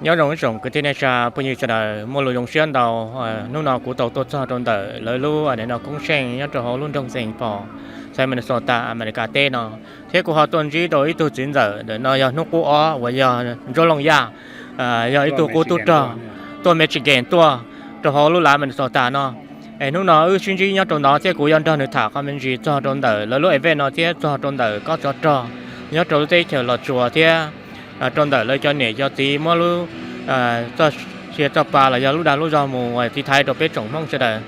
nhớ rong rong cái thế này cha bây giờ là mua đồ dùng xuyên đầu lúc nào cũng tàu tốt cho trong đời lời lu để nó cũng xem nhớ cho họ luôn trong sinh phò sai mình so ta America tên nó thế của họ tuần chỉ đối tu chính giờ để nó giờ nó cũng ở và giờ cho lòng ya giờ tu cũng tu cho tôi mới chỉ kiện tôi cho họ lúc lại mình so ta nó lúc nào suy nghĩ nhớ trong đó thế của dân trong được thả mình chỉ cho trong đời lời lu event nó thế cho trong đời có cho nhớ trong đây chờ là chùa thế trong đời lời cho nể cho tí mua lu cho chia cho bà là giờ lúc đó lúc do mùa thì thay đồ bếp trồng mong sẽ đời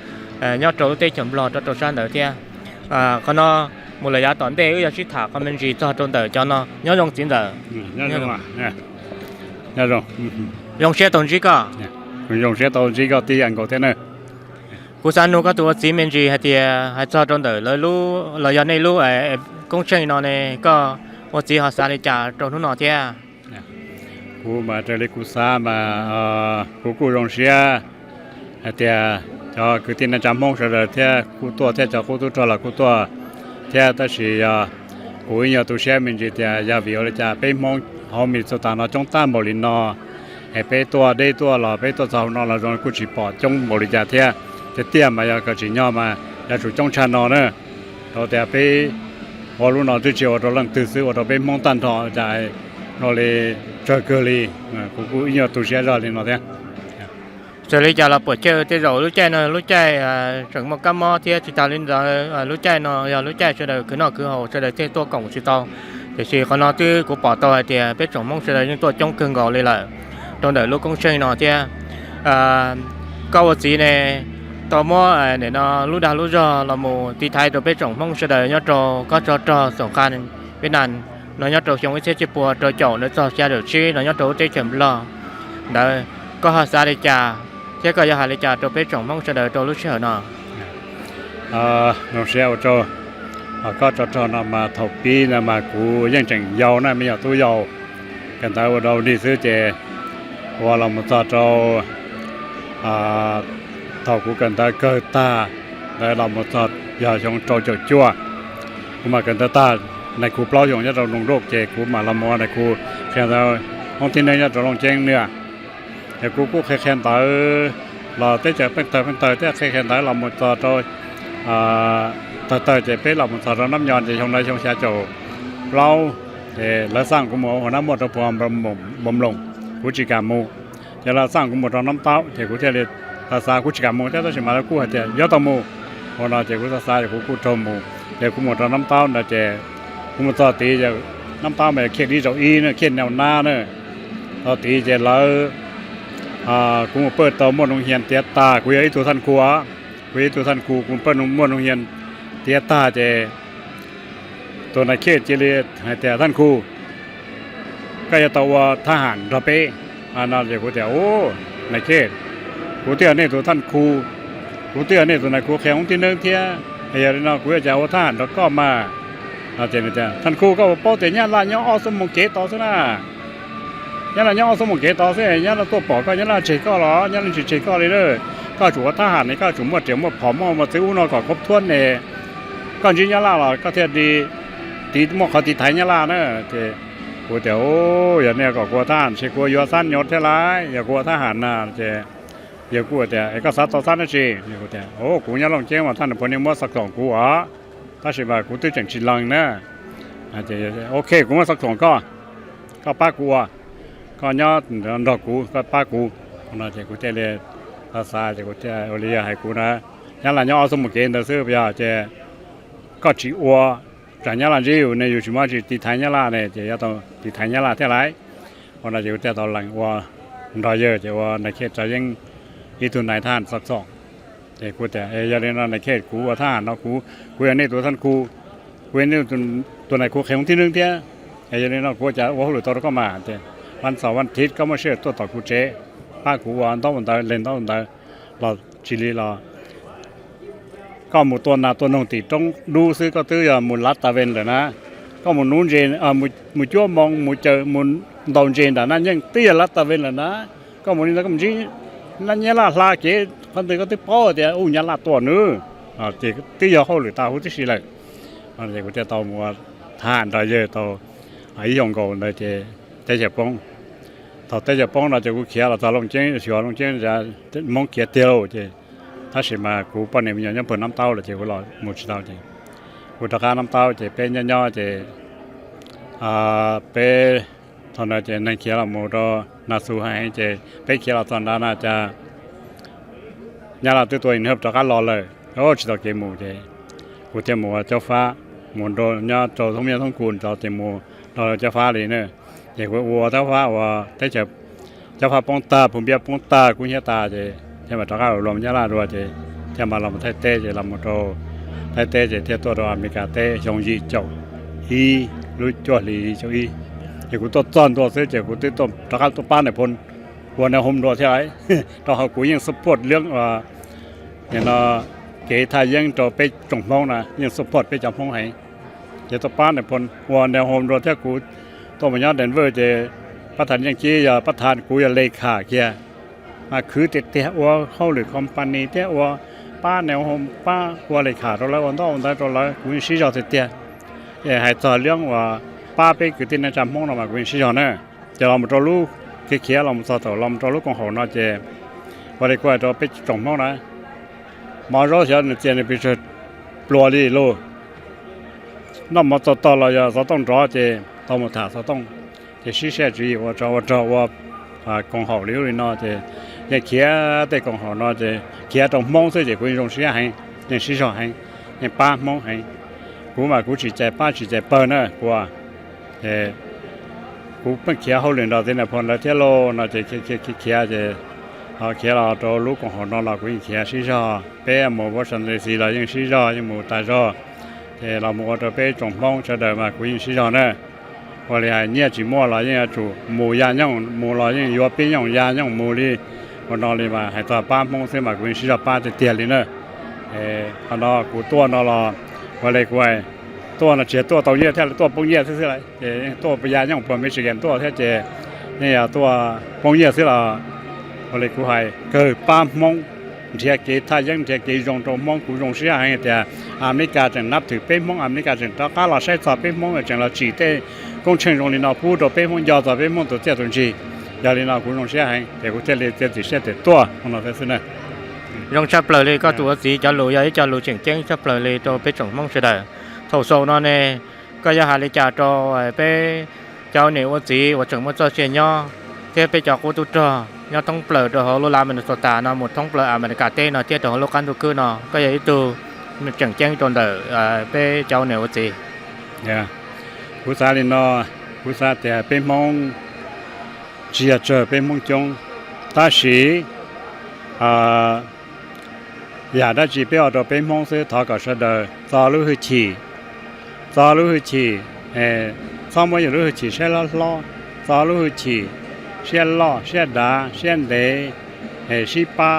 nhớ trong đây chấm lò cho trồng san đời thế còn nó một lời giá toán đây giờ chỉ thả con mình chỉ cho trong đời cho nó nhớ dùng chính giờ nhớ rồi dùng xe tồn chỉ có dùng xe tồn chỉ có tí ăn có thế này cú san nó có tuổi chỉ mình chỉ hay cho trong đời lời lu lời giờ này lu công trình nó này có một chỉ họ xài để trả trong lúc nào thế cú mà chơi lấy cú sa mà cú dùng xe thì cho cứ tin là chăm mong rồi thì cú tua thì cho cú cho là cú tua thì ta chỉ cú nhiều tu xe mình chỉ thì giờ vì ở đây bây mong họ mình số ta nó trong ta một lần nó bây tua đây tua là bây tua sau nó là rồi cú chỉ bỏ trong một lần thì tiền mà giờ cái chỉ nhau mà giờ chủ trong chăn nó nữa rồi thì bây họ lúc nào tới chiều rồi lần từ xưa rồi bây mong tan thọ chạy nóเลยchơi cơ li cú nhiều tu xe rồi thì nó thế giờ lấy giờ là buổi chơi thì rồi lúc chơi chẳng một cam mò thì chỉ ta lên giờ lúc chơi nó giờ lúc chơi cho đời cứ hồ cho đời thế tua cổng chỉ tao thì chỉ còn nó tư của bỏ tao thì biết chồng mong cho đời những tua trong cơn gò lên lại trong đời lúc công chơi nó thì câu gì này tao mò để nó lúc đó lúc giờ là một tí thay rồi biết chồng mong cho đời nhớ trò có trò sòng khăn bên nan nó nhớ trò trong cái chiếc bùa trò chậu nó cho xe được chi nó nhớ trò cái chấm lo đấy có họ xa đi trà thế có giờ họ đi trà trò biết chồng mong cho đời trò lúc chờ nó nó xe cho có trò nó mà thầu pi là mà cú dân chẳng giàu này bây giờ tôi giàu cần ta ở đâu đi xứ chè hoặc là một trò thầu cú cần ta cơ ta đây là một giờ trong trò chua mà cần ta này cú bao dùng choเราลงโรคเจกูมาละมอnày cúแค่เราห้องที่นี่จะลงแจ้งเนี่ยแต่กูแค่ต่อเราได้จะเป็นต่อแต่แค่ต่อเราหมดต่อต่อจะเป็นเราหมดต่อเราน้ำยอนจะชงได้ชงชาโจเราแล้วสร้างกูหมดหัวน้ำหมดตัวพรมบ่มลงกูจิกามูจะเราสร้างกูหมดเราน้ำเต้าเจกูจะเรียนภาษากูจิกามูแต่ต้องใช้มาแล้วกูจะยอดตมูพอเราเจกูภาษาเจกูทมูเจกูหมดเราน้ำเต้าเราเจกูมาต่อตีจะน้ำตาแบบเขียนดีเจ้าอีเนี่ยเขียนแนวหน้าเนี่ยต่อตีจะแล้วกูมาเปิดต่อมวนโรงเรียนเตียตากูยังตัวท่านครูกูยังตัวท่านครูกูเปิดมวนโรงเรียนเตียตาจะตัวนักเขียนจะเรียนให้แต่ท่านครูก็จะตัวทหารระเบ้นั่นจะกูจะโอ้นักเขียนกูเตี้ยนี่ตัวท่านครูกูเตี้ยนี่ตัวนักครูแข่งที่นึงเที่ยไอ้ยันน่ะกูจะเอาทหารแล้วก็มาอาจารย์ท่านครูก็บอกแต่เนี่ยละเนี่ยเอาสมองเกต่อซะนะเนี่ยละเนี่ยเอาสมองเกต่อซะเนี่ยละตัวปอก็เนี่ยละเฉยก็หรอเนี่ยละเฉยก็เลยเลยก็จุดทหารนี่ก็จุดหมดเดี๋ยวหมดผอมมาซื้ออุณหก็ครบถ้วนเนี่ยก็จริงเนี่ยละหรอก็เทียดีตีหมดเขาตีไทยเนี่ยละเนอะเจ้กูเดี๋ยวอย่างเนี่ยก็กลัวทหารเชื่อกลัวยัวสั้นยศเท่าไรอย่ากลัวทหารนะเจ้อย่ากลัวแต่ไอ้ก็ซัดต่อสั้นนะสิอย่ากลัวแต่โอ้กูเนี่ยลองเจ้ว่าท่านพลเนี่ยมั่วสักสองกูถ้าใช่ว่ากูตื้อจังชิลังนะอาจจะโอเคกูมาสักสองก็ป้ากูก็ยอดดอกกูก็ป้ากูน่าจะกูจะเรียนภาษาจะกูจะเอาเรียให้กูนะยันหลังยอดสมุนเกณฑ์แต่ซื้อไปจะก็จีอัวแต่ยันหลังจีอยู่ในอยู่ชิมาจีตีไทยยันหลังเนี่ยจะยังต้องตีไทยยันหลังเท่าไรคนน่าจะกูจะตอนหลังว่าดอยเยอะจะว่าในเขตจะยังอีตุนนายท่านสักสองแต่กูแต่ยังเรียนในเขตกูว่าท่านเนาะกูยังนี่ตัวท่านกูยังนี่ตัวไหนกูแข่งที่นึงเท่ายังนี่เนาะกูจะว่าหลุดตัวก็มาแต่วันเสาร์วันอาทิตย์ก็มาเชื่อตัวต่อกูเจ๊ป้ากูวันต้องวันใดเล่นต้องวันใดเราชิลีเราก็หมู่ตัวนาตัวนงตีต้องดูซื้อก็ตื้ออย่าหมุนลัดตาเวนเลยนะก็หมุนนู้นเจนหมุนจ้วมองหมุนเจอหมุนดองเจนแต่นั้นยังตื้อลัดตาเวนเลยนะก็หมุนนี้แล้วก็มันจีนั่นเนี่ยละลาเก๋คนตื่นก็ตื้อป้อแต่อู้เนี่ยละตัวนึงตีตื้อเขาหรือตาหูที่สิเลยอันนี้กูจะต่อมัวทานได้เยอะต่อไอ้ยองกูเลยจะเจ็บปง thọ tới giờ bông là cho cú kia là ta lông chén sửa lông chén ra mong kia tiêu chứถ้าสิมากูปนเนี่ยมันยังเปิดน้ำเต้าเลยเจ้ากูรอหมดเต้าเจ้ากูตะการน้ำเต้าเจ้าเป็นย่อๆเจ้าเป็นตอนนั้นเจ้าในเขียเราหมดน่าสู้ให้เจ้าเป็นเขียเราตอนนั้นน่าจะยาเราตัวอินเฮิบตะการรอเลยโอ้ชิดต่อเกมูเจ้ากูเจ้าหมูเจ้าฟ้าหมุนโดนย่อโจทุ่งเมียทุ่งกูนเจ้าเจ้าหมูเราเจ้าฟ้าเลยเนี่ยเจ้าวัวเจ้าฟ้าว่าได้เจ้าฟ้าป้องตาผมเบียป้องตากูเหี้ยตาเจ้ใช่ไหมตะการลมยาลาด้วยเจ้จะมาลำไทยเต้จะลำมโตไทยเต้จะเที่ยวตัวเราอเมริกาเต้ยงยีเจ้าอีรู้จ่อลีเจ้าอีเจ้ากูตัวต้นตัวเสือเจ้ากูตัวต้นตะการตัวป้านในพลวันในโฮมตัวใช่ไหมตอนเขากูยังสปอร์ตเรื่องว่าเนี่ยเนาะเกยไทยยังตัวไปจงมองนะยังสปอร์ตไปจำมองให้เจ้าตัวป้านในพลวันในโฮมตัวที่กูตัวมันยอดเดนเวอร์เจ้าประธานยังกี้อย่าประธานกูอย่าเลขาเกียมาคือเตะว่าเข้าหรือคอมพานีเตะว่าป้าแนวโฮมป้าว่าเลยขาดเราแล้ววันต่อวันได้เราแล้วคุณชี้จอเตะให้ต่อเรื่องว่าป้าไปคือที่ในจำห้องเรามาคุณชี้จอเนี่ยจะเรามาตัวลูกเขี้ยเรามาต่อเรามาตัวลูกของเขาเนาะเจว่าเลยกว่าตัวไปจงห้องนะมาเราเสียเนี่ยเจเนี่ยไปช่วยปลัวดีโลน้ำมาต่อเราจะต้องรอเจต้องมาถาต้องจะชี้แจงจีว่าcon hậu liu nó thì cái kia để con hậu nó thì kia trong mong thôi thì cũng dùng xe hay nhưng sử dụng hay nhưng ba mong hay cũng mà cũng chỉ chạy ba chỉ chạy bờ nữa qua thì cũng bên kia hậu liền đó thì là phần là thiết lô nó thì kia thì họ kia là cho lúc con hậu nó là cũng kia sử dụng bé một bộ phận thì gì là những sử dụng những một tài do thì là một cái bé trong mong cho đời mà cũng sử dụng nữaว่าเลยเนี่ยจีมัวเราเนี่ยจู่หมูยาย่องหมูเราเนี่ยยัวเป็นย่องยาย่องหมูนี่วันนอนเลยมาให้ตัวป้ามงเสมากูชี้ป้าจะเตี้ยเลยเนอะอันนั้นกูตัวนั่นเราว่าเลยกูไอ้ตัวน่ะเจี๋ยตัวตัวเยี่ยแท้ตัวปงเยี่ยซื่อๆเลยตัวปยาย่องผมไม่ใช่กันตัวแท้เจเนี่ยตัวปงเยี่ยซื่อละว่าเลยกูให้เกิดป้ามงเทียเกถ้ายังเทียเกยงตรงมงกูยงเสียให้แต่อเมริกาจะนับถือเป็นมงอเมริกาจะต้องการเราใช้สอบเป็นมงจะเราจีเต้工程中的那普通北方要找北方都这东西，要的那古种些还，这个这里这些的多，我那才是呢。用chấp lời đi có tuổi gì cho lùi ấy cho lùi chỉnh chỉnh chấp lời đi cho bé trồng mong sẽ đời thầu sâu nó nè có gia hà đi trả cho bé cháu nếu gì và trồng một cho xe nho thế bé cho cô tu trò nho thông lời cho họ lô làm mình sota tả nó một thông lời mình cả tên nó thế cho họ lô căn tu cư nó có gì từ mình chỉnh chỉnh cho đời bé cháu nếu gì. Yeah. ผู้ชายนี่เนาะผู้ชายแต่เป็นมองเจียเจอเป็นมองจงตาสีอยากได้จีเปียวตัวเป็นมองซื้อถอก็เสด็จซาลุหือฉีซ้อมไว้อยู่ลุหือฉีเช่นล้อซาลุหือฉีเช่นล้อเช่นดาเช่นเดชีป้า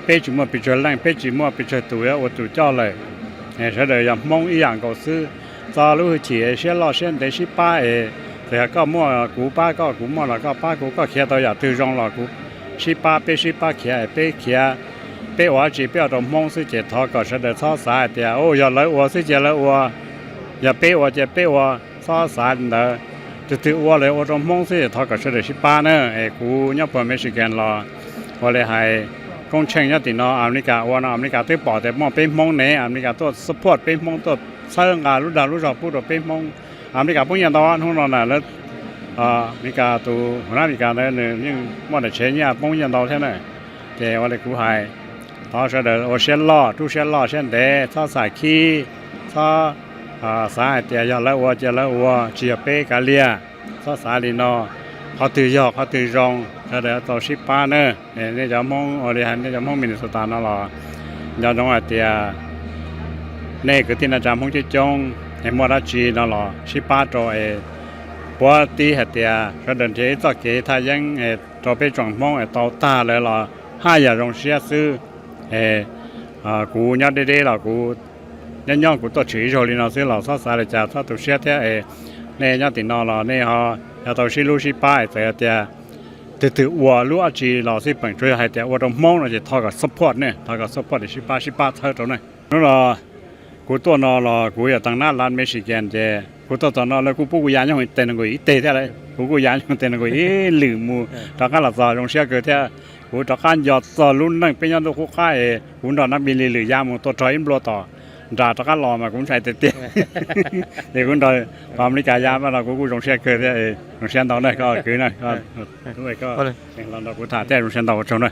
เป็ดจุ่มไปเจอแรงเป็ดจุ่มไปเจอตัวว่าตัวเจ้าเลยเสด็จยังมองอีอย่างก็ซื้อซาลูจีเช่นล้อเช่นเดชิป้าแต่ก็มั่วกูป้าก็กูมั่วแล้วก็ป้ากูก็เขียนตัวอย่างตัวรองแล้วกูชิป้าเป้ชิป้าเขียนเป้เขียนเป้ว่าจีเป้ตัวมงสิเจทอก็เสด็จซ้อสายแต่โอ้อย่าเลยว่าสิเจเลยว่าอย่าเป้ว่าจะเป้ว่าซ้อสายเด้อจะถือว่าเลยว่าตัวมงสิทอก็เสด็จชิป้าเนอะกูเนี่ยพอไม่สิกันรอว่าเลยให้กงเชิงยัดตินออเมริกาว่าอเมริกาตัวปอแต่มองเป็นมงเนี่ยอเมริกาตัวสปอร์ตเป็นมงตัวใช้งานรู้ดาวรู้จอบพูดตัวเป็นมงอเมริกาพวกยันตอนทุ่งนอนน่ะแล้วอเมริกาตัวหัวหน้าอเมริกาเนี่ยยังมันแต่เชนเนี่ยพวกยันตอนใช่ไหมแต่ว่าเลยกูให้ตอนเสด็จโอเชียนล้อตู้เชียนล้อเช่นเดชถ้าสายขี้ถ้าสายเตียยาแล้วว่าจะแล้วว่าเจียเป้กาเลียถ้าสายลีนอเขาตื่นยอกเขาตื่นรองเสด็จต่อชิปป้าเนี่ยนี่จะมองอะไรฮันนี่จะมองมินสตาร์นั่นหรอยาจงเตียนี่คือที่น่าจะมองที่จงมัวราจีนั่นหรอชิป้าโตปวดตีเหตียเสด็จที่ต่อเกยถ้ายังต่อไปจงมองต่อตาเลยหรอห้าอย่าลงเสียซื้อกูยัดได้หรอกูย่องกูตัวชี้โจลินเอาซื้อหรอซาสายจ่าถ้าตัวเสียเท่เนี่ยยัดตินอหรอเนี่ยฮะอย่าตัวชี้ลูกชี้ป้ายแต่เตียถือว่าลูกอาจีหรอสิเป็นช่วยให้เตียว่าต้องมองเราจะทอกับซัพพอร์ตเนี่ยทอกับซัพพอร์ตชี้ป้าเท่าตัวเนี่ยนั่นหรอกูตัวนอหรอกูอยากตั้งหน้าร้านเม็กซิกันเจ กูตัวตอนนั้นแล้วกูปุ๊กกูยานยังเต้นกูอีเตะเท่าไรกูยานยังเต้นกูหลืมมูตอนกันเราสอนลงเชื่อเกิดเท่ากูตอนกันยอดสอนรุ่นนั่งเป็นยันตัวกูค่ายกูตอนนั้นมีหรือยามูตัวถอยอินโบต่อด่าตอนกันรอมากูใช้เตะเดี๋ยวกูตอนความนิกายามาเรากูลงเชื่อเกิดเท่าลงเชื่อตอนนั้นก็คือนั่นก็ด้วยก็เรากูถ่ายแต่ลงเชื่อตอนชนเลย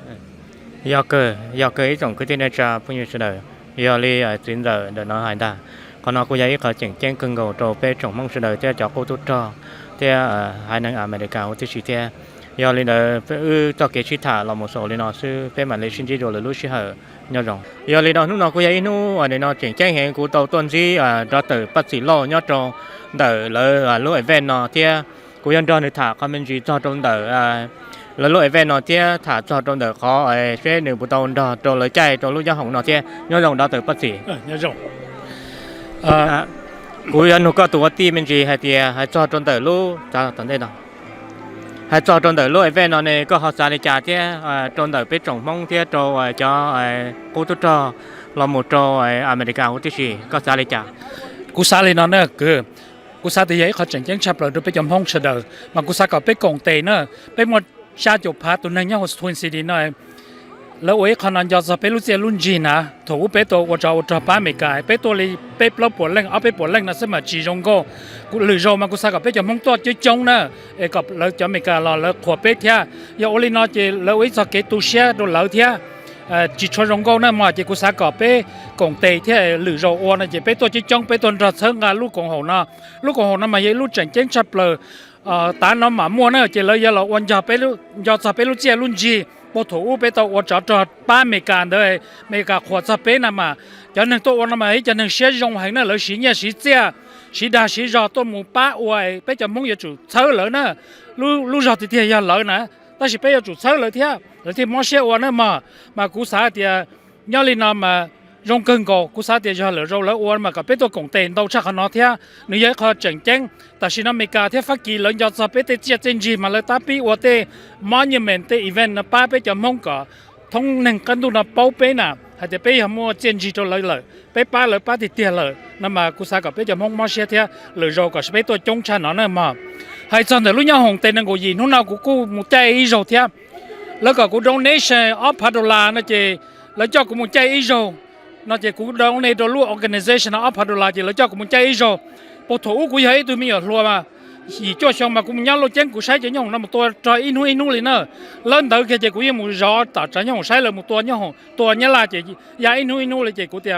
要个一种个定的家朋友是的要哩真的nó hay ta còn nó cũng vậy có chỉnh chỉnh cưng cầu trâu bé trồng mong sự đời theo cho cô tốt cho theo hai nước America hoặc thứ gì theo do lên đời cho cái chi thả là một số lên nó sư bé mà lên sinh chỉ rồi là lúc sinh hở nhau rồi do lên đó lúc nó cũng vậy nu ở đây nó chỉnh chỉnh hiện của tàu tuần gì cho từ bắt xí lo nhau cho đời là lúc event nó theo của dân cho người thả comment gì cho trong đời là lúc event nó theo thả cho trong đời khó sẽ nếu bộ tàu đó cho lời chạy cho lúc giao hỏng nó theo nhau rồi đó từ bắt xí nhau rồiกูยันหนูก็ตัวตีมันจีให้เดียให้จอดจนเต๋อลูจ้าตอนนี้เนาะให้จอดจนเต๋อลูไอ้แฟนเนี่ยก็เขาสาริจาเที่ยจนเต๋อไปจงมองเที่ยโจchoกูตัวจอเราหมดโจอเมริกาหัวที่สี่ก็สาริจากูสาลีนั่นเนี่ยคือกูสาที่ยัยเขาจังจังชับเลยดูไปจำห้องเสด็จมากูสาก็ไปกงเตเนี่ยไปหมดชาจุพาตัวนั้นยังหัวทวนสีดีหน่อยแล้วโอ้ยขนาดจะไปรู้เจรุ่นจีนะถูกไปตัวว่าจะป้าไม่กายไปตัวเลยไปปลดปวดเร่งเอาไปปวดเร่งนะสมัยจีจงก็กูหรือโจมากูสักกับไปจะมองตัวจีจงนะกับแล้วจะไม่กายรอแล้วขวบไปเที่ยอย่าโอลินอจีแล้วไอ้สักเกตุเชียโดนเหล่าเที่ยจีชจงก็นะมาจีกูสักกับไปกงเตยเที่ยหรือโจอ้วนนะจีไปตัวจีจงไปตัวรัฐเชิงงานลูกของเขานะลูกของเขานะมาเยลูกจังเจงชับเลยตาน้ำหมามัวนะจีเลยอย่าเราวันจะไปลูกจะไปลูกเจรุ่นจีพอถูไปตัวว่าจอดป้าเมกาเลยเมกาขวดจะเป็นน่ะมาจะหนึ่งตัววันมาจะหนึ่งเสียจงหันน่ะเลยสีเนี่ยสีเจ้าสีดาสีรอตัวหมูป้าอวยไปจะมุ่งอย่าจุดเชื่อเลยนะลูรอที่เทียอย่าเลยนะแต่สิไปอย่าจุดเชื่อเลยเทียแล้วที่มอเสียวันน่ะมากูสาเทียย่อลินามารงเกินกูสาเทียจะเหลือเราแล้ววันมากับไปตัวกงเต็นตัวชักขนอเทียนี่ยังเขาจังจังแต่สิน้ำเมกาเทียฟักกี้เลยจะจะไปเตะเจียเจนจีมาเลยตาปีว่าเตะมันยังเหม็นเตะอีเวนต์นะป้าไปจะมองก็ท้องหนึ่งกันดูนะเป้าไปน่ะให้จะไปหามัวเจนจีตัวเลยไปป้าเลยป้าติดเตียเลยนั่นมากูสากับไปจะมองมาเสียเทียหรือเราก็ไปตัวจงชันนั่นน่ะมาให้จนแต่ลูกยังหงเต็นนั่งกูยินหุ่นเอากูมุใจอีโจเทียแล้วก็กูdonation of $100นะเจแล้วเจ้ากูมุใจอีโจnó chỉ cũng đâu này đâu luôn organization nó áp đặt lại chỉ là cho cũng chạy rồi, bộ thủ cũng vậy tụi mình ở luôn mà, chỉ cho xong mà cũng nhớ lo chén cũng sai cho nhau nó một tua trời inu lên nữa, lên tới cái chỉ cũng như một gió tạo cho nhau sai là một tua nhớ là chỉ ya inu là chỉ cũng tiền,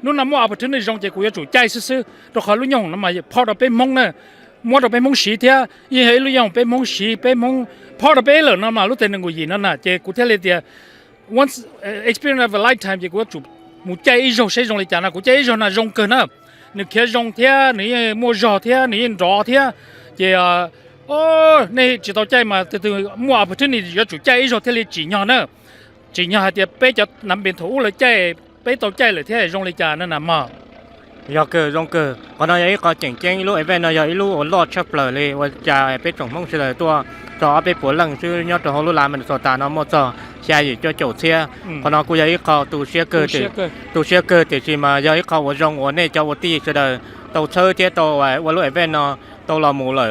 nó nằm mua opportunity trong chỉ cũng chủ chạy xứ, rồi khỏi lúc nhau nó mà phao được bên mông nữa, mua được bên mông xí thế, như vậy lúc nhau bên mông xí bên mông phao được bên lợn nó mà lúc tiền người gì nó nè, chỉ cũng thế là tiền, once experience of a lifetime chỉ cũng chủ một chạy rồi sẽ dùng lại trả là của chạy rồi là dùng cờ nữa, nếu kia dùng thế, nếu mua giò thế, nếu giò thế, thì này chỉ tao chạy mà từ mua opportunity cho chủ chạy rồi thế là chỉ nhỏ thì bây giờ nằm bên thủ là chạy, bây tao chạy là thế dùng lại trả nữa nằm mà. do cơ còn nó ấy có chỉnh chỉnh lúc event nó ấy lúc lọt chấp lờiเลยว่าจะไปส่งมองเฉลยตัวจอไปปวดหลังชื่อยอดตัวเขาลุลามันสตาร์น้องมอจอใช่อยู่โจเชียพอน้องกูยังเขาตูเชียเกิดแต่จีมายังเขาว่าจงว่าเนี่ยเจ้าตีเฉลยตัวเชื่อเที่ยตัวว่าlúc event nóตัวเราหมู่เลย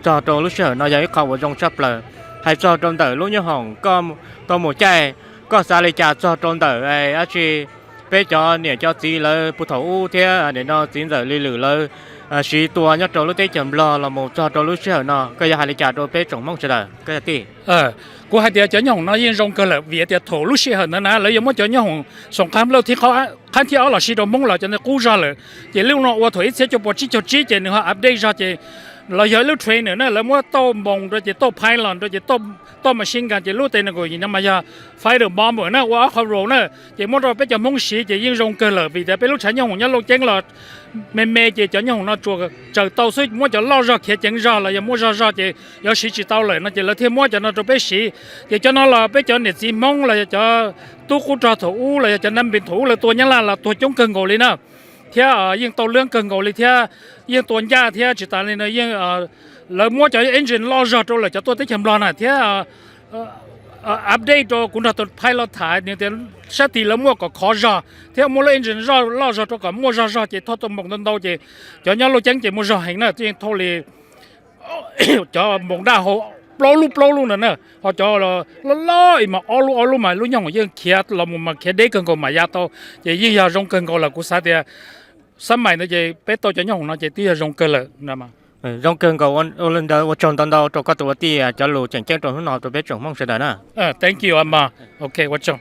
จอตัวlúcเชื่อnóยังเขาว่าจงchấp lờiให้จอตรงเต๋อlúc như hỏngก็ตัวหมู่ใจก็สาลิจาจอตรงเต๋ออาชีbây giờเนี่ยcho chị là phụ thủ thế để nó diễn ra lì lử là sĩ tua nhất trong lúc tết chậm lo là một cho trong lúc sau nó cái giờ hai lý trả đồ bé trồng mong sẽ là cái gìกูให้เดี๋ยวจะย่องnóยังรงกันเลยเวียเดี๋ยวถูลูกเสียหันนะแล้วยังไม่จะย่องสงครามเราที่เขาขั้นที่เอาหล่อสีดมงเราจะเนี่ยกู้raเลยเดี๋ยวเรื่องเราว่าถอยเสียจะปวดชี้จะชี้เดี๋ยวเขาอัปเดตจะเราเยอะลูกเทรนเนอร์นะแล้วว่าโต้มงโดยจะโต้ไพลอนโดยจะโต้มาชิงกันจะลูกเตนกูยินมาจะไฟเดอร์บอมเหมือนนะว่าเขาโรนะจะมั่วเราไปจะมงสีจะยิ่งรงกันเลยvìแต่เป็นลูกชายยังหงยันลูกเจ๊งหลอดเมจะยังหงน่าจัวจะโตซึ่งมั่วจะล่อรอเขียนเจ๊งรอเลยยังมั่วรอจะยังสีจีโตเลยนะจะแล้วที่มั่วจะน่าจะไปสีจะน่าเราไปจะเนี่ยสีมงเลยจะตู้กูจะถูเลยจะนั่งเป็นถูเลยตัวนี้ละตัวจงเกินกูเลยนะเที่ยยิ่งโตเรื่องเกินกูเลยเที่ยยิ่งตัวยาเที่ยจิตตาเลยนะยิ่งแล้วมั่วจะเอนจินล่อรอตัวเลยจะตัวที่เข็มรอน่ะเที่ยอัปเดตตัวคุณตัวไพลอตถ่ายเนี่ยแต่ sát thì là mua có khó ra theo mua lên trên ra lao ra cho cả mua ra chỉ thoát tụm mộng tân đâu chỉ cho nhau lo tránh chỉ mua ra hành nữa chỉ thôi thì cho mộng đa họ plau luôn nè họ cho là lo mà ô lu mà lu nhong dương kia là một mà kia đấy cần còn mà ya to chỉ như giờ rong cần còn là của sát thì sắm mày nó chỉ bé tôi cho nhong nó chỉ tia rong cần là nè mà rong cơn cầu ô lên đó trồng tận đâu cho các tụi tia cho lù chẳng chẳng trồng nó tụi bé trồng mong sẽ đỡ nè thank you amma okay what chong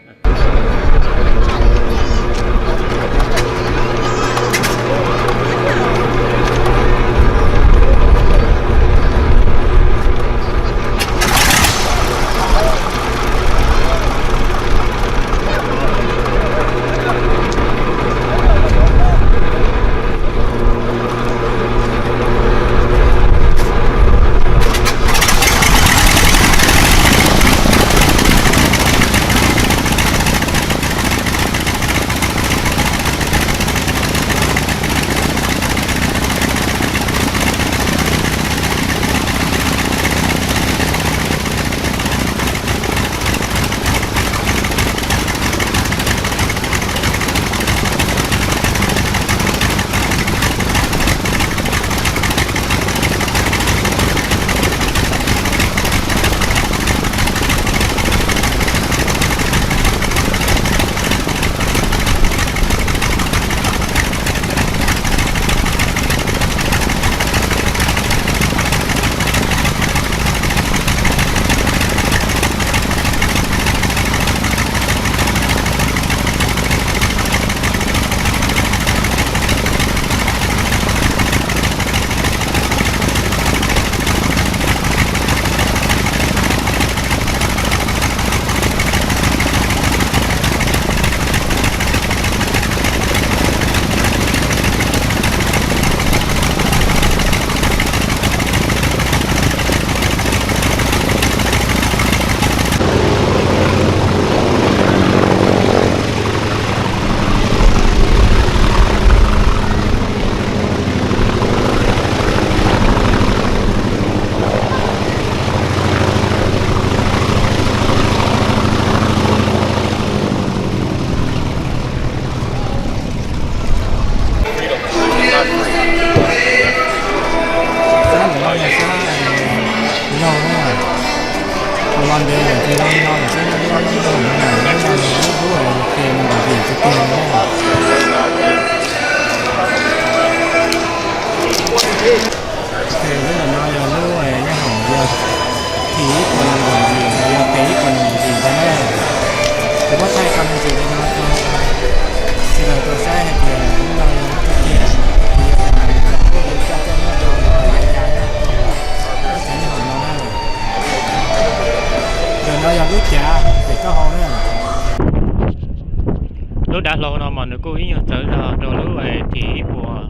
lúc đã lâu nó mà nó cố ý nhớ ra rồi lúc ấy thì của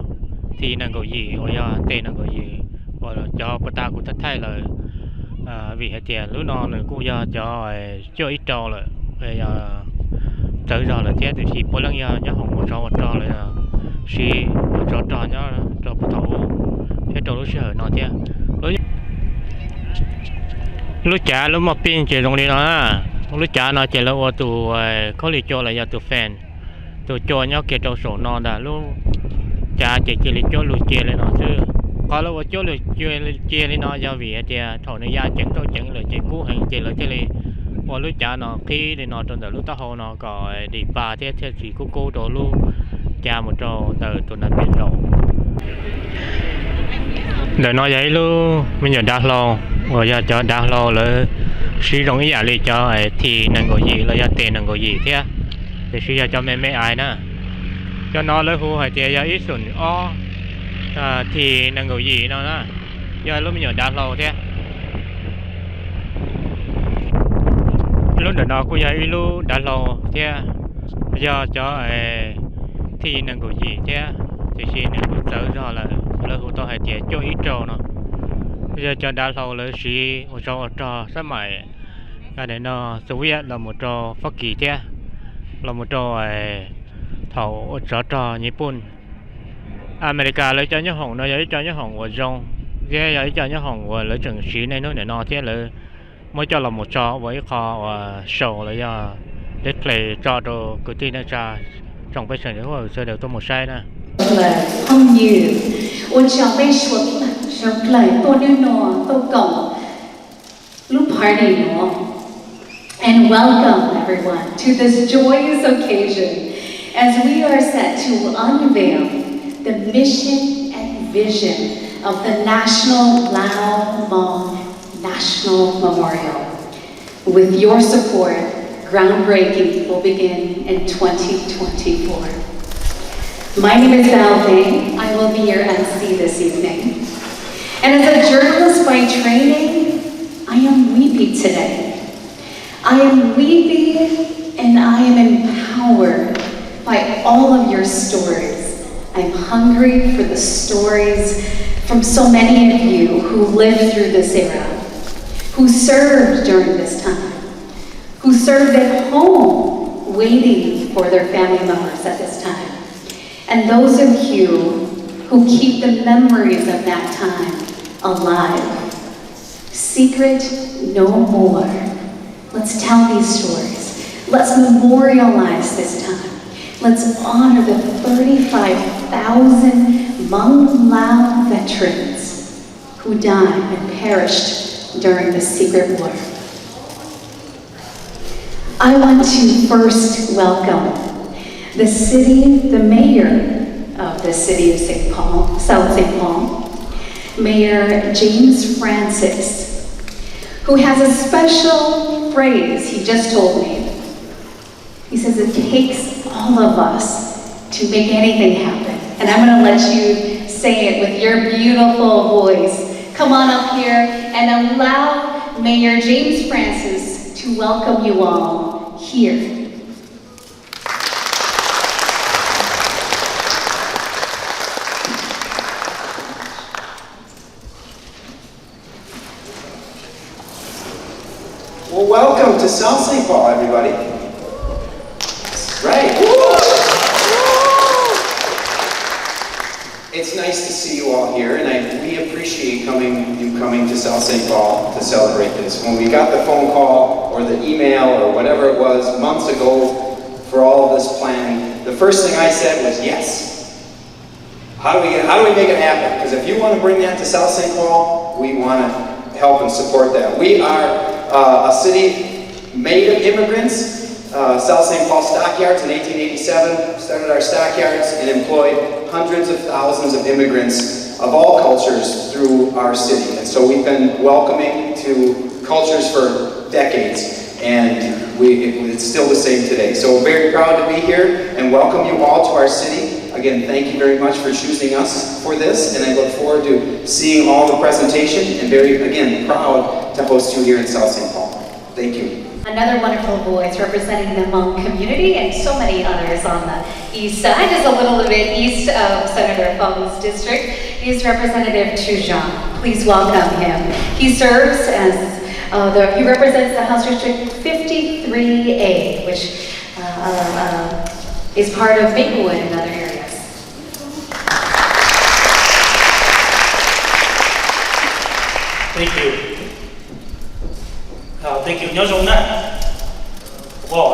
thì năng cái gì hoặc là tên năng cái gì hoặc là cho bà ta cũng thất thay là vì hệ tiền lúc nó cũng cho ít trò rồi bây giờ tới giờ là thế thì chỉ mỗi lần nhớ hỏng một trò là chỉ một trò nhớ trò bắt đầu thế trò lúc sợ nó thế lúc trả lúc mà pin chỉ trong đi nó lúc trả nó chỉ là ô tô có lý cho là do tụ fan tụ cho nhau kia trong sổ non đã lúc trả chỉ lý cho lúc chia lên nó chứ có lúc cho lúc chia lên nó do vì thì thầu nó ra chẳng thôi chẳng là chỉ cú hành chỉ là thế này và lúc trả nó khi thì nó trong đó lúc tao hồ nó có đi ba thế chỉ cô đồ lúc trả một trò từ tụi nó biến đồ để nói vậy luôn bây giờ đã lo rồi giờ cho đã lo là sử dụng cái giả lý cho thì năng có gì là giờ tiền năng có gì thế thì sử dụng cho mấy ai nữa cho nó lấy hồ hay thì giờ ít xuân thì năng có gì nó nè giờ lúc bây giờ đã lo thế lúc đó nó cũng giờ lúc đã lo thế giờ cho thì năng có gì thế thì khi năng có sợ rồi là lấy hồ to hay thì cho ít trâu nó bây giờ cho đã lâu là chỉ một trò sắp mãi cái này nó Soviet là một trò phát kỳ thế là một trò thầu trò Nhật Bản America lấy cho nhớ hồng nó lấy cho nhớ hồng của trong cái lấy cho nhớ hồng của lấy trường sĩ này nó để nó thế là mới cho là một trò với kho sầu lấy display cho đồ cứ tin cha trong cái sân của sơ đều tôi một sai nè lời không nhiều, ôn chào bây suốt là trong lời tôi đưa nó tôi cộng lúc party nó. And welcome everyone to this joyous occasion as we are set to unveil the mission and vision of the National Lao-Hmong National Memorial. With your support, groundbreaking will begin in 2024. My name is Lao-Hmong. I will be your MC this evening. And as a journalist by training, I am weepy today. I am weepy and I am empowered by all of your stories. I'm hungry for the stories from so many of you who lived through this era, who served during this time, who served at home waiting for their family members at this time, and those of you who keep the memories of that time alive. Secret no more. Let's tell these stories. Let's memorialize this time. Let's honor the 35,000 Hmong Lao veterans who died and perished during the secret war. I want to first welcome the mayor of the city of St. Paul, South St. Paul, Mayor James Francis, who has a special phrase he just told me. He says it takes all of us to make anything happen. And I'm going to let you say it with your beautiful voice. Come on up here and allow Mayor James Francis to welcome you all here. Well, welcome to South St. Paul, everybody. That's right. It's nice to see you all here, and we appreciate you coming to South St. Paul to celebrate this. When we got the phone call or the email or whatever it was months ago for all of this planning, the first thing I said was yes. How do we make it happen? Because if you want to bring that to South St. Paul, we want to help and support that. We are a city made of immigrants. South St. Paul Stockyards in 1887 started our stockyards and employed hundreds of thousands of immigrants of all cultures through our city. And so we've been welcoming to cultures for decades, and it's still the same today. So we're very proud to be here and welcome you all to our city. Again, thank you very much for choosing us for this, and I look forward to seeing all the presentation and again, proud to host you here in South St. Paul. Thank you. Another wonderful voice representing the Hmong community and so many others on the east side, just a little bit east of Senator Feng's district, is Representative Tsheej. Please welcome him. He serves as he represents the House District 53A, which is part of Maplewood and other areas. Thank you. Thank you. Well,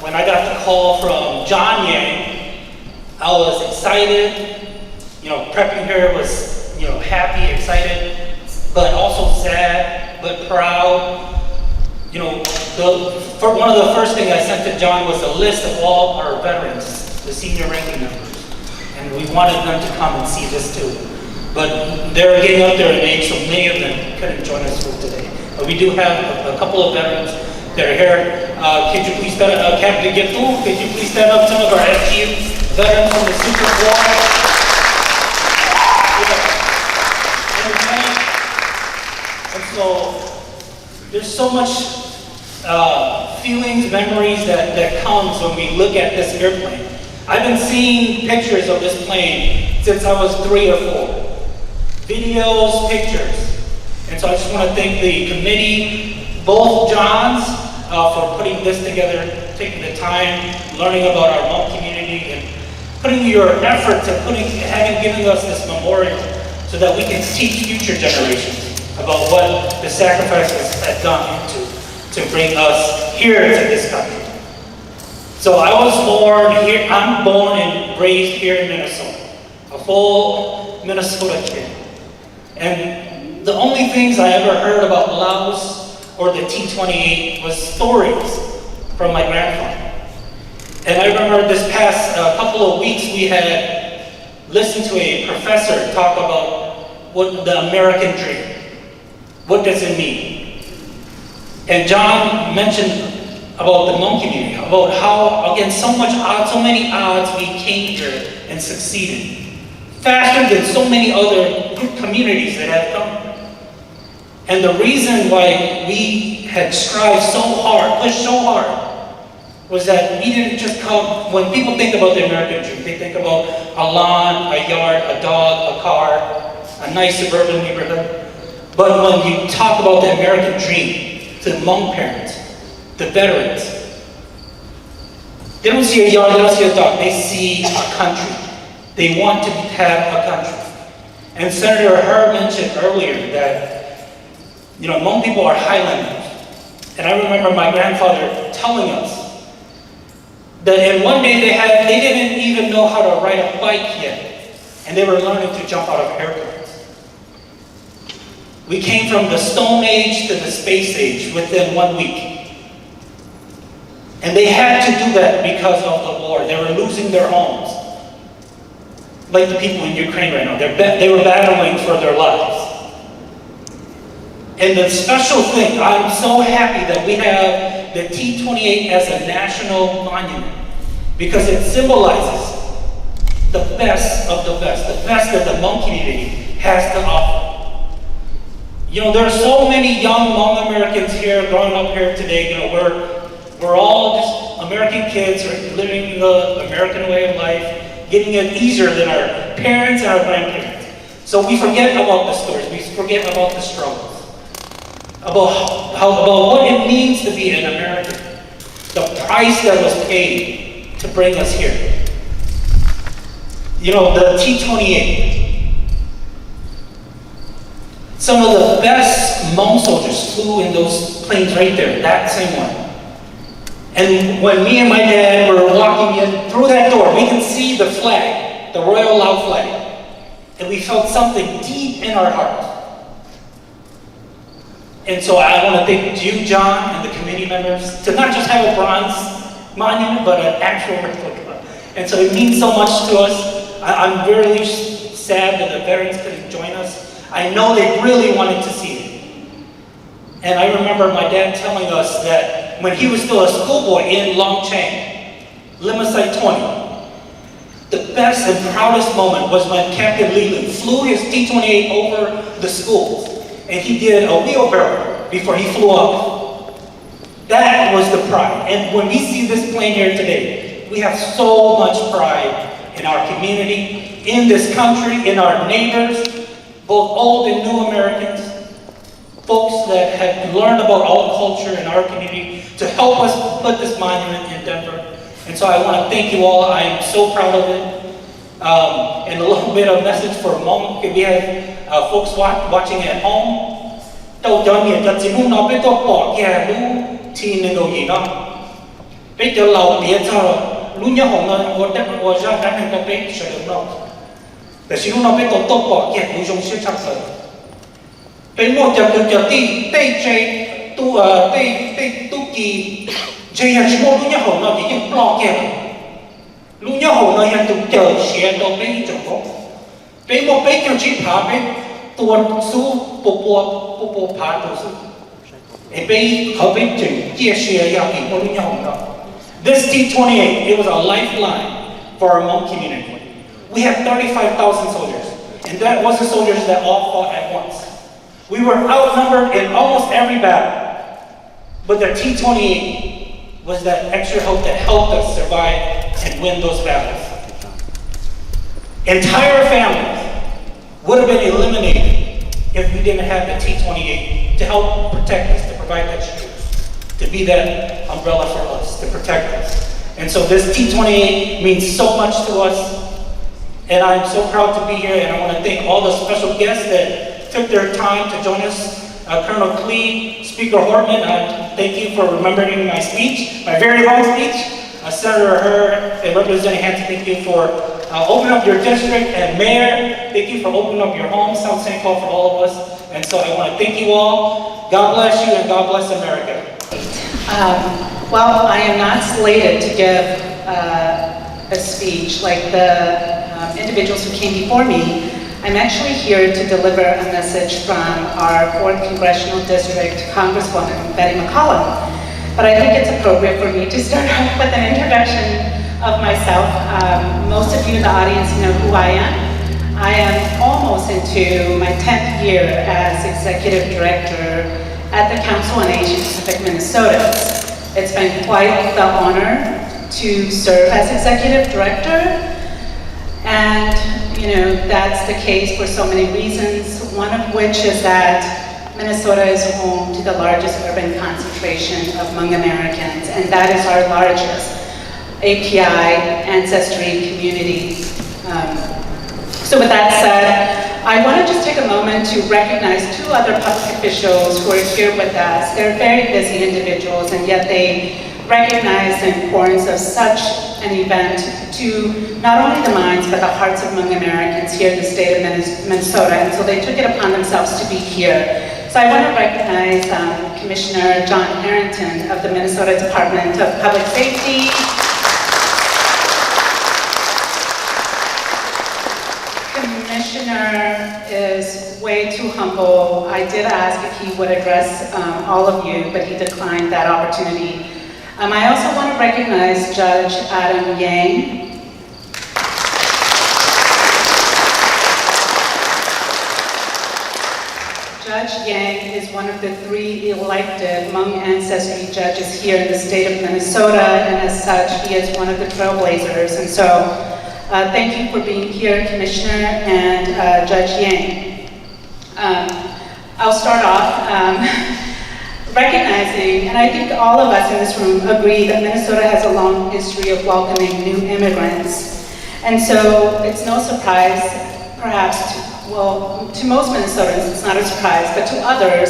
when I got the call from John Yang, I was excited. Prepping here was, happy, excited, but also sad, but proud. One of the first things I sent to John was a list of all our veterans, the senior ranking members, and we wanted them to come and see this too. But they're getting up there in age, so many of them couldn't join us for today. But we do have a couple of veterans that are here. Could you please stand up, Captain Koob, could you please stand up some of our FG veterans from the Super War? And so there's so much feelings, memories that comes when we look at this airplane. I've been seeing pictures of this plane since I was 3 or 4. Videos, pictures. And so I just want to thank the committee, both Johns, for putting this together, taking the time, learning about our Hmong community, and putting your efforts and giving us this memorial so that we can teach future generations about what the sacrifices have gone into to bring us here. here to this country. So I was born here, I'm born and raised here in Minnesota, a full Minnesota kid. And the only things I ever heard about Laos or the T-28 was stories from my grandfather. And I remember this past couple of weeks we had listened to a professor talk about what the American dream. What does it mean? And John mentioned about the Hmong community, about how, again, so many odds we came here and succeeded. Faster than so many other communities that have come. And the reason why we had strived so hard, pushed so hard, was that we didn't just come, when people think about the American dream, they think about a lawn, a yard, a dog, a car, a nice suburban neighborhood. But when you talk about the American dream to the Hmong parents, the veterans, they don't see a yard, they don't see a dog, they see a country. They want to have a country. And Senator Herb mentioned earlier that, Hmong people are Highlanders. And I remember my grandfather telling us that in one day they didn't even know how to ride a bike yet. And they were learning to jump out of airplanes. We came from the Stone Age to the Space Age within 1 week. And they had to do that because of the war. They were losing their homes. Like the people in Ukraine right now. They were battling for their lives. And the special thing, I'm so happy that we have the T-28 as a national monument. Because it symbolizes the best of the best that the Hmong community has to offer. There are so many young Hmong Americans here, growing up here today. We're all just American kids living the American way of life, getting it easier than our parents and our grandparents. So we forget about the stories, we forget about the struggles, about what it means to be an American, the price that was paid to bring us here. The T-28. Some of the best Hmong soldiers flew in those planes right there, that same one. And when me and my dad were walking in through that door, we could see the flag, the Royal Lao flag. And we felt something deep in our heart. And so I want to thank you, John, and the committee members, to not just have a bronze monument, but an actual replica. And so it means so much to us. I'm really sad that the veterans couldn't join us. I know they really wanted to see it. And I remember my dad telling us that when he was still a schoolboy in Longchang, Limasite 20, the best and proudest moment was when Captain Leland flew his T-28 over the schools, and he did a wheelbarrow before he flew off. That was the pride. And when we see this plane here today, we have so much pride in our community, in this country, in our neighbors, both old and new Americans, folks that have learned about our culture and our community to help us put this monument in Denver. And so I want to thank you all. I am so proud of it. And a little bit of message for Hmong. We have folks watching at home. Đâu cho nhiều cho chỉ muốn nói với tôi bỏ kia lú thì nên đồ gì đó. Bây giờ lâu biết sao lú nhớ hồng nó ở ra cái này tôi biết sẽ được đâu.แต่สิรู้น้องไปตัวปอกแยกรู้จงเชื่อชักเลยเป็นหมดจากตัวจากที่เต้ใจตัวเต้ตุกีใจอยากชิโมรู้เนี่ยหงเราที่ยังปลอกแยกรู้เนี่ยหงเรายังถูกเจอเสียตัวเป็นจังหวะเป็นหมดเป็นจังชิผาเป็นตัวสู้ปูผาตัวสู้ไอ้เป็นเขาเป็นจังเจียเสียอยากอีกรู้เนี่ยหงเรา This T-28 it was a lifeline for our Hmong community. We had 35,000 soldiers, and that wasn't soldiers that all fought at once. We were outnumbered in almost every battle, but the T-28 was that extra help that helped us survive and win those battles. Entire families would have been eliminated if we didn't have the T-28 to help protect us, to provide that shield, to be that umbrella for us, to protect us. And so this T-28 means so much to us. And I'm so proud to be here, and I want to thank all the special guests that took their time to join us Colonel Koob, Speaker Hortman, thank you for remembering my speech, my very long speech. Senator Hurd and Representative Hanson, thank you for opening up your district, and Mayor, thank you for opening up your home, South St. Paul, for all of us. And so I want to thank you all. God bless you and God bless America. Well, I am not slated to give a speech like the individuals who came before me. I'm actually here to deliver a message from our 4th Congressional District Congresswoman Betty McCollum. But I think it's appropriate for me to start off with an introduction of myself. Most of you in the audience know who I am. I am almost into my 10th year as Executive Director at the Council on Asia Pacific Minnesota. It's been quite the honor to serve as Executive Director, and that's the case for so many reasons, one of which is that Minnesota is home to the largest urban concentration of Hmong Americans, and that is our largest API ancestry community. So with that said, I want to just take a moment to recognize 2 other public officials who are here with us. They're very busy individuals, and yet they recognize the importance of such an event to not only the minds but the hearts of Hmong Americans here in the state of Minnesota, and so they took it upon themselves to be here. So I want to recognize Commissioner John Harrington of the Minnesota Department of Public Safety. Commissioner is way too humble. I did ask if he would address all of you, but he declined that opportunity. I also want to recognize Judge Adam Yang. Judge Yang is one of the 3 elected Hmong ancestry judges here in the state of Minnesota, and as such, he is one of the trailblazers. And so, thank you for being here, Commissioner and Judge Yang. I'll start off recognizing, and I think all of us in this room agree that Minnesota has a long history of welcoming new immigrants. And so it's no surprise, perhaps, to most Minnesotans it's not a surprise, but to others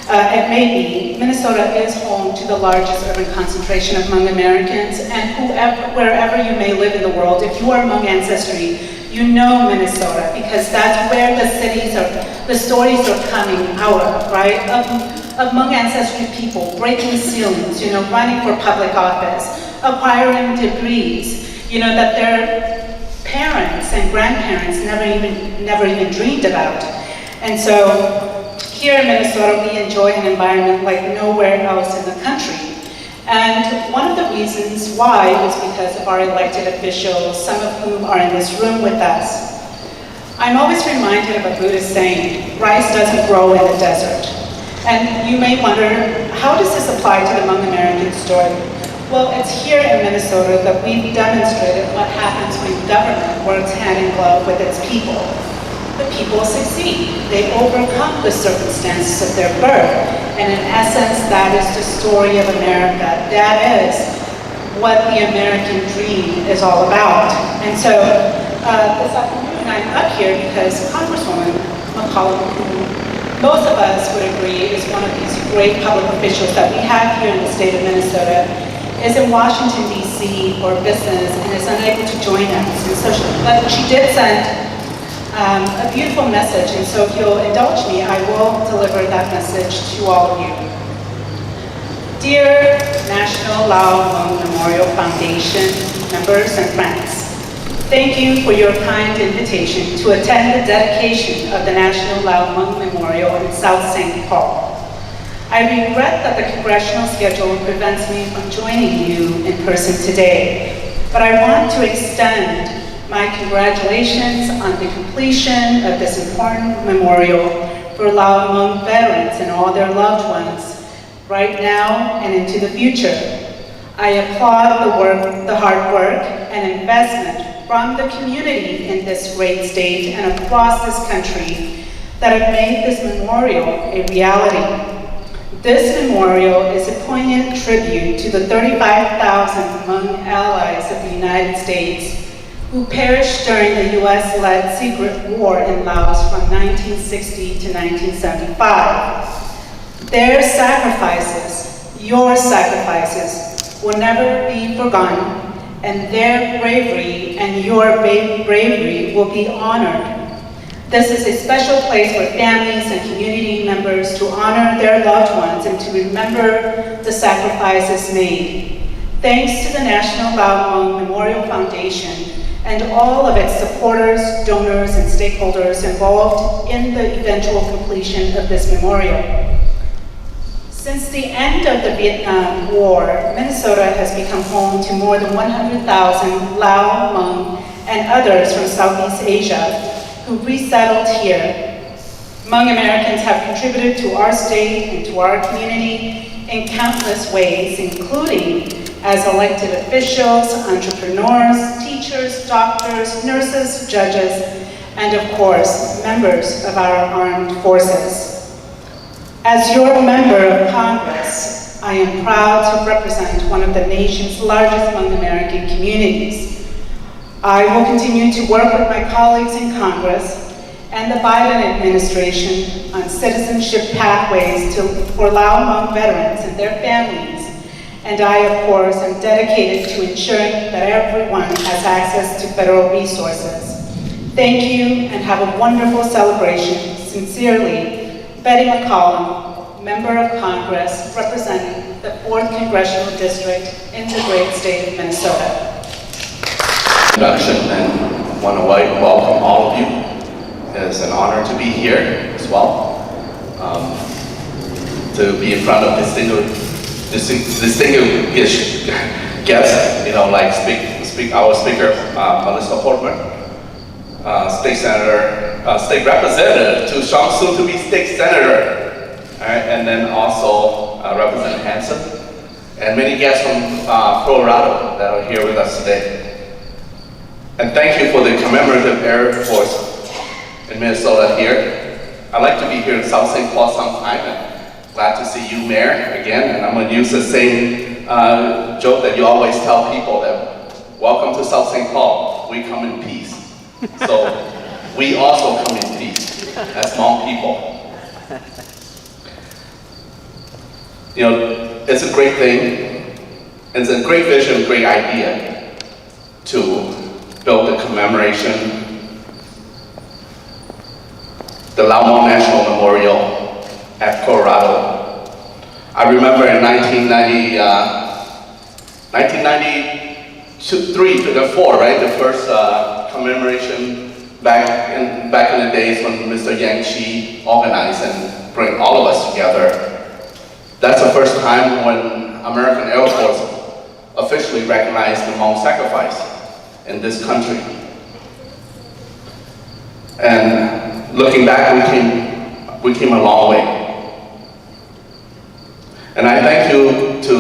it may be, Minnesota is home to the largest urban concentration of Hmong Americans, and wherever you may live in the world, if you are Hmong ancestry, you know Minnesota, because that's where the stories are coming out of, right? Of Hmong ancestry people breaking ceilings, running for public office, acquiring degrees, that their parents and grandparents never even dreamed about. And so here in Minnesota, we enjoy an environment like nowhere else in the country. And one of the reasons why is because of our elected officials, some of whom are in this room with us. I'm always reminded of a Buddhist saying, rice doesn't grow in the desert. And you may wonder, how does this apply to the Hmong American story? Well, it's here in Minnesota that we've demonstrated what happens when government works hand in glove with its people. The people succeed. They overcome the circumstances of their birth. And in essence, that is the story of America. That is what the American dream is all about. And so this afternoon, I'm up here because Congresswoman McCollum, who most of us would agree is one of these great public officials that we have here in the state of Minnesota, is in Washington, D.C. for business and is unable to join us. And so she did send a beautiful message, and so if you'll indulge me, I will deliver that message to all of you. Dear National Lao-Hmong Memorial Foundation members and friends, thank you for your kind invitation to attend the dedication of the National Lao-Hmong Memorial in South St. Paul. I regret that the congressional schedule prevents me from joining you in person today, but I want to extend my congratulations on the completion of this important memorial for Lao-Hmong veterans and all their loved ones, right now and into the future. I applaud the hard work and investment from the community in this great state and across this country that have made this memorial a reality. This memorial is a poignant tribute to the 35,000 Hmong allies of the United States who perished during the US-led secret war in Laos from 1960 to 1975. Their sacrifices, your sacrifices, will never be forgotten, and their bravery and your bravery will be honored. This is a special place for families and community members to honor their loved ones and to remember the sacrifices made. Thanks to the National Lao-Hmong Memorial Foundation and all of its supporters, donors, and stakeholders involved in the eventual completion of this memorial. Since the end of the Vietnam War, Minnesota has become home to more than 100,000 Lao, Hmong, and others from Southeast Asia who resettled here. Hmong Americans have contributed to our state and to our community in countless ways, including as elected officials, entrepreneurs, teachers, doctors, nurses, judges, and of course, members of our armed forces. As your member of Congress, I am proud to represent one of the nation's largest Hmong American communities. I will continue to work with my colleagues in Congress and the Biden administration on citizenship pathways for Lao Hmong veterans and their families. And I, of course, am dedicated to ensuring that everyone has access to federal resources. Thank you and have a wonderful celebration. Sincerely, Betty McCollum, Member of Congress representing the 4th Congressional District in the great state of Minnesota. Introduction, and want to welcome all of you. It's an honor to be here as well, to be in front of distinguished guests, like our speaker, Melissa Portman, state representative to Shang soon to be state senator, and then also Representative Hanson, and many guests from Colorado that are here with us today. And thank you for the commemorative Air Force in Minnesota here. I'd like to be here in South St. Paul sometime, and glad to see you, Mayor, again. And I'm going to use the same joke that you always tell people, that welcome to South St. Paul, we come in peace. So we also come in peace as Hmong people. It's a great thing, it's a great vision, great idea to build the commemoration, the Lao-Hmong National Memorial at Colorado. I remember in 1993 to the 4, right? The first commemoration back in the days when Mr. Yang Chi organized and bring all of us together. That's the first time when American Air Force officially recognized the Hmong sacrifice in this country. And looking back, we came a long way. And I thank you to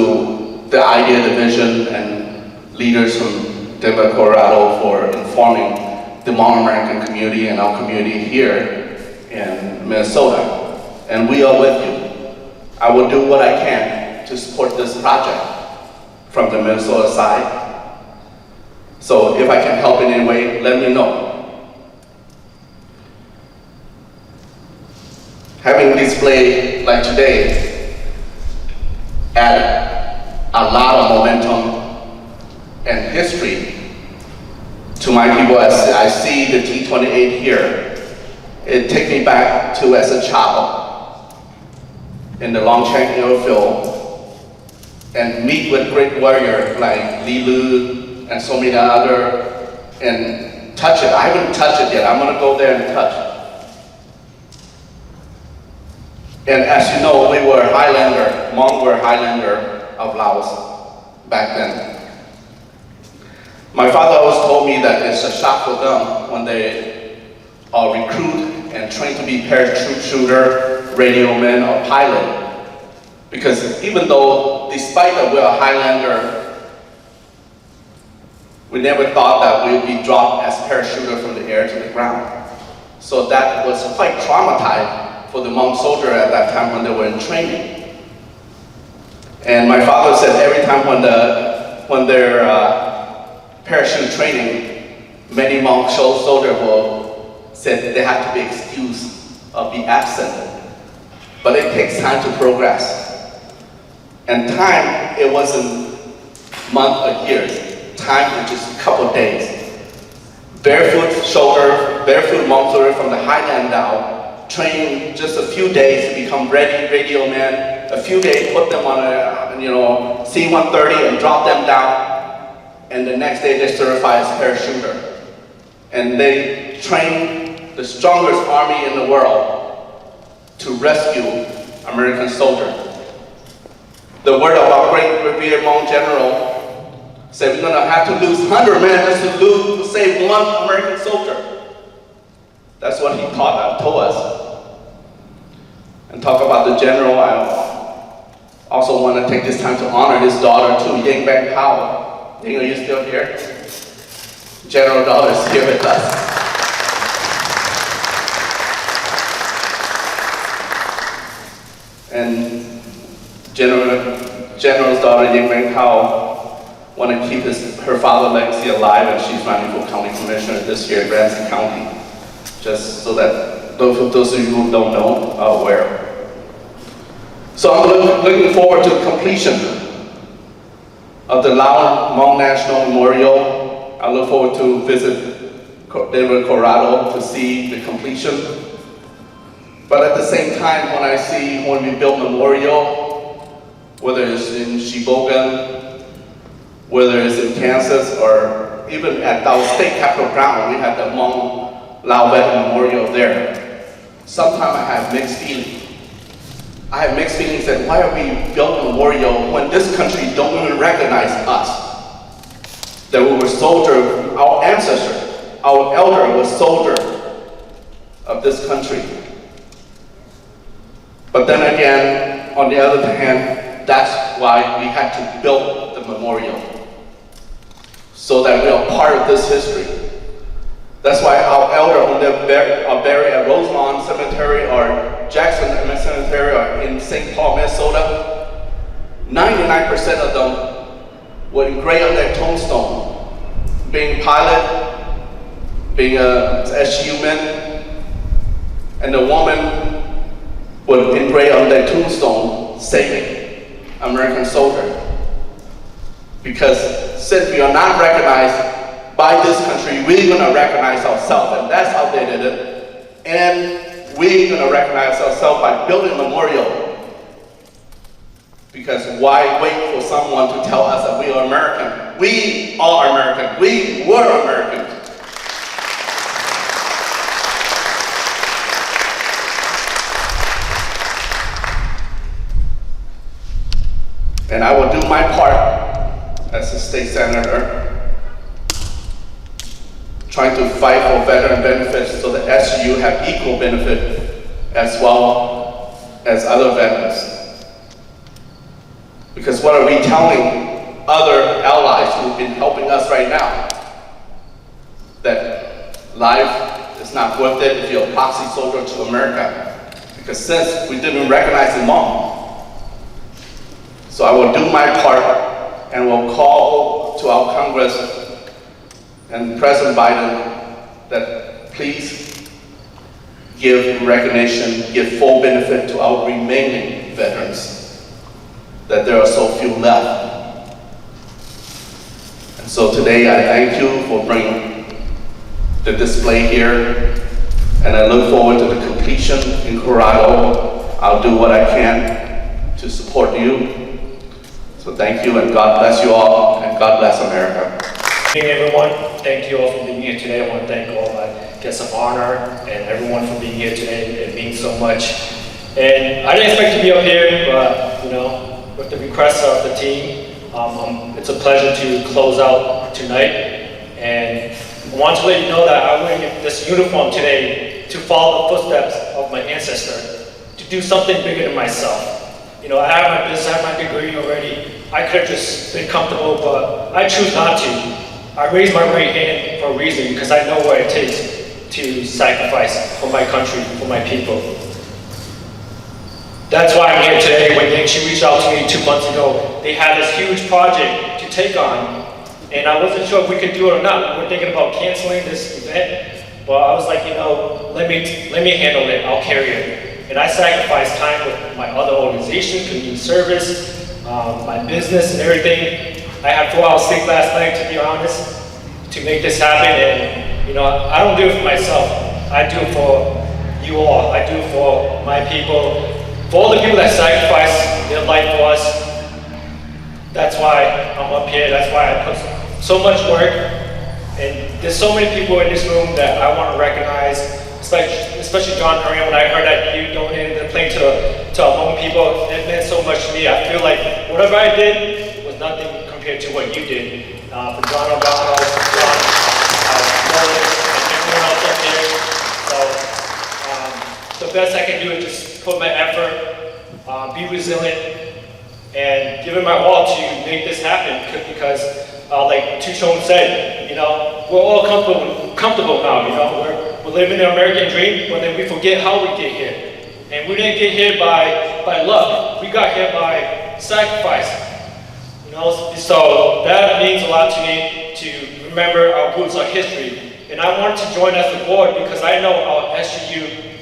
the idea, the vision, and leaders from Denver, Colorado for informing the Hmong American community and our community here in Minnesota. And we are with you. I will do what I can to support this project from the Minnesota side. So if I can help in any way, let me know. Having displayed like today add a lot of momentum and history to my people. As I see the T-28 here, it takes me back to as a child in the Longcheng airfield and meet with great warriors like Li Lu and so many other, and touch it. I haven't touched it yet. I'm going to go there and touch it. And as you know, we were Highlander, Hmong were Highlander of Laos back then. My father always told me that it's a shock for them when they are recruited and trained to be parachute shooter, radio man, or pilot. Because even though, despite that we're a Highlander, we never thought that we would be dropped as parachuter from the air to the ground. So that was quite traumatized for the Hmong soldier at that time when they were in training. And my father said every time when their parachute training, many Hmong soldiers will say they have to be excused or be absent. But it takes time to progress. And time, it wasn't months or years. Time is just a couple of days. Barefoot Hmong soldier from the highland down, train just a few days to become ready radio men. A few days, put them on a C-130 and drop them down. And the next day they certify as parachuter. And they train the strongest army in the world to rescue American soldiers. The word of our great revered Hmong general said we're gonna have to lose 100 men just to save one American soldier. That's what he told us. And talk about the general, I also want to take this time to honor his daughter too, Ying Bang Hao. Ying, are you still here? General daughter is here with us. And General's daughter, Ying Bang Hao, want to keep her father's legacy alive, and she's running for county commissioner this year in Ramsey County. Just so that those of you who don't know are aware. So I'm looking forward to the completion of the Lao-Hmong National Memorial. I look forward to visit Denver, Colorado to see the completion. But at the same time, when we build memorial, whether it's in Sheboygan, whether it's in Kansas, or even at our state capitol ground, we have the Hmong Lao Veteran Memorial there. Sometimes I have mixed feelings. I have mixed feelings that why are we building a memorial when this country don't even recognize us? That we were soldiers, our ancestors, our elder was soldier of this country. But then again, on the other hand, that's why we had to build the memorial, so that we are part of this history. That's why our elders, when they're buried at Rosemont Cemetery or Jackson Cemetery or in St. Paul, Minnesota, 99% of them were engraved on their tombstone, being pilot, being a SU man, and the woman would engrave on their tombstone, saving American soldier. Because since we are not recognized by this country, we're gonna recognize ourselves, and that's how they did it. And we're gonna recognize ourselves by building a memorial. Because why wait for someone to tell us that we are American? We are American. We were American. And I will do my part as a state senator, trying to fight for veteran benefits so that SU have equal benefit as well as other veterans. Because what are we telling other allies who've been helping us right now? That life is not worth it if you're a proxy soldier to America. Because since we didn't recognize them all. So I will do my part and will call to our Congress and President Biden that please give recognition, give full benefit to our remaining veterans, that there are so few left. And so today I thank you for bringing the display here, and I look forward to the completion in Colorado. I'll do what I can to support you. So thank you, and God bless you all, and God bless America. Hey everyone, thank you all for being here today. I want to thank all my guests of honor and everyone for being here today. It means so much. And I didn't expect to be up here, but with the request of the team, it's a pleasure to close out tonight. And I want to let you know that I'm wearing this uniform today to follow the footsteps of my ancestor, to do something bigger than myself. I have my business, I have my degree already. I could have just been comfortable, but I choose not to. I raise my right hand for a reason, because I know what it takes to sacrifice for my country, for my people. That's why I'm here today. When she reached out to me 2 months ago, they had this huge project to take on, And I wasn't sure if we could do it or not. We were thinking about canceling this event, but I was like, let me handle it. I'll carry it. And I sacrificed time with my other organizations, community service, my business and everything. I had 4 hours sleep last night, to be honest, to make this happen. And I don't do it for myself. I do it for you all. I do it for my people, for all the people that sacrifice their life for us. That's why I'm up here. That's why I put so much work. And there's so many people in this room that I want to recognize, especially John Hurry. When I heard that you donated the plane to Hmong people, it meant so much to me. I feel like whatever I did was nothing compared to what you did. For John O'Donnell, John, Nolan, and everyone else up here. So the best I can do is just put my effort, be resilient, and give it my all to make this happen. Because like Tsheej said, we're all comfortable now. We're living the American dream, but then we forget how we get here. And we didn't get here by luck. We got here by sacrifice. So that means a lot to me, to remember our roots, our history. And I wanted to join as the board because I know our SGU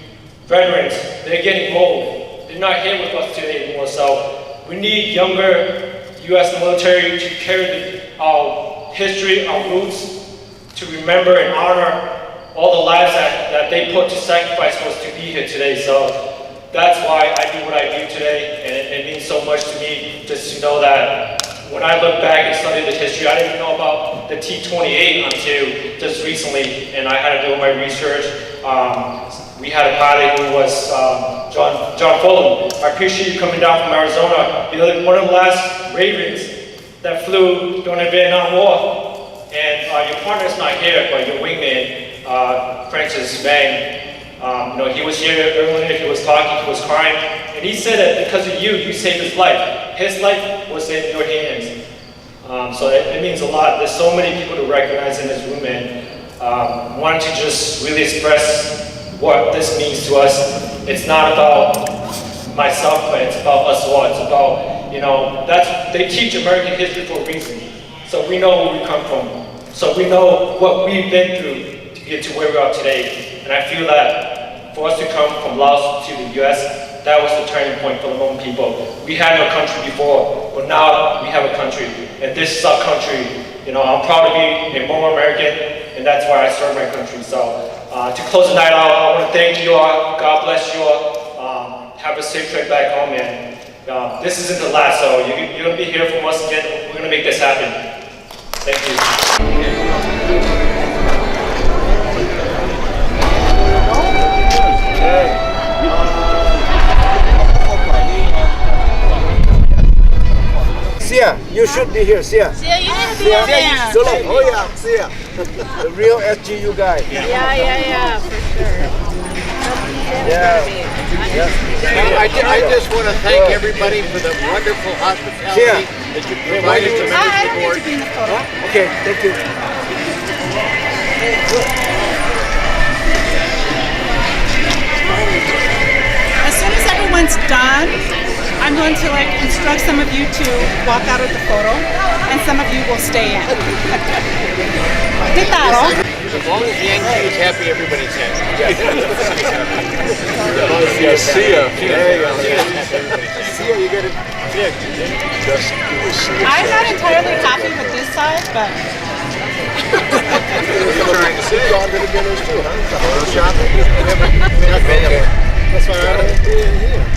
veterans, they're getting old. They're not here with us today anymore. So we need younger U.S. military to carry our history, our roots, to remember and honor all the lives that they put to sacrifice for us to be here today. So that's why I do what I do today, and it means so much to me just to know that when I look back and study the history, I didn't even know about the T-28 until just recently, and I had to do my research. We had a pilot who was John Fulham. I appreciate you coming down from Arizona. You're one of the last Ravens that flew during the Vietnam War. And your partner's not here, but your wingman, Francis Vang, he was here earlier, he was talking, he was crying, and he said that because of you, you saved his life. His life was in your hands. So it means a lot. There's so many people to recognize in this room, and wanted to just really express what this means to us. It's not about myself, but it's about us all. It's about, they teach American history for a reason. So we know where we come from. So we know what we've been through to get to where we are today. And I feel that for us to come from Laos to the US, that was the turning point for the Hmong people. We had no country before, but now we have a country. And this is our country. I'm proud to be a Hmong American, and that's why I serve my country. So to close the night out, I want to thank you all. God bless you all. Have a safe trip back home, and this isn't the last, so you're going to be here from us again. We're going to make this happen. Thank you. Sia, you should be here, Sia. Sia, you need to be on there. So long. Oh yeah, Sia. The real SGU guy. Yeah, for sure. Yeah. I just want to thank everybody for the wonderful hospitality that you provided to members of the board. Okay, thank you. As soon as everyone's done, I'm going to instruct some of you to walk out of the photo, and some of you will stay in. As long as the NQ is happy, everybody's happy. See ya. There you go. See ya, you get it. Just do a see ya. I'm not entirely happy with this side, but... Trying to see John did a dinners too, huh? Photo shopping? That's why I don't do it here.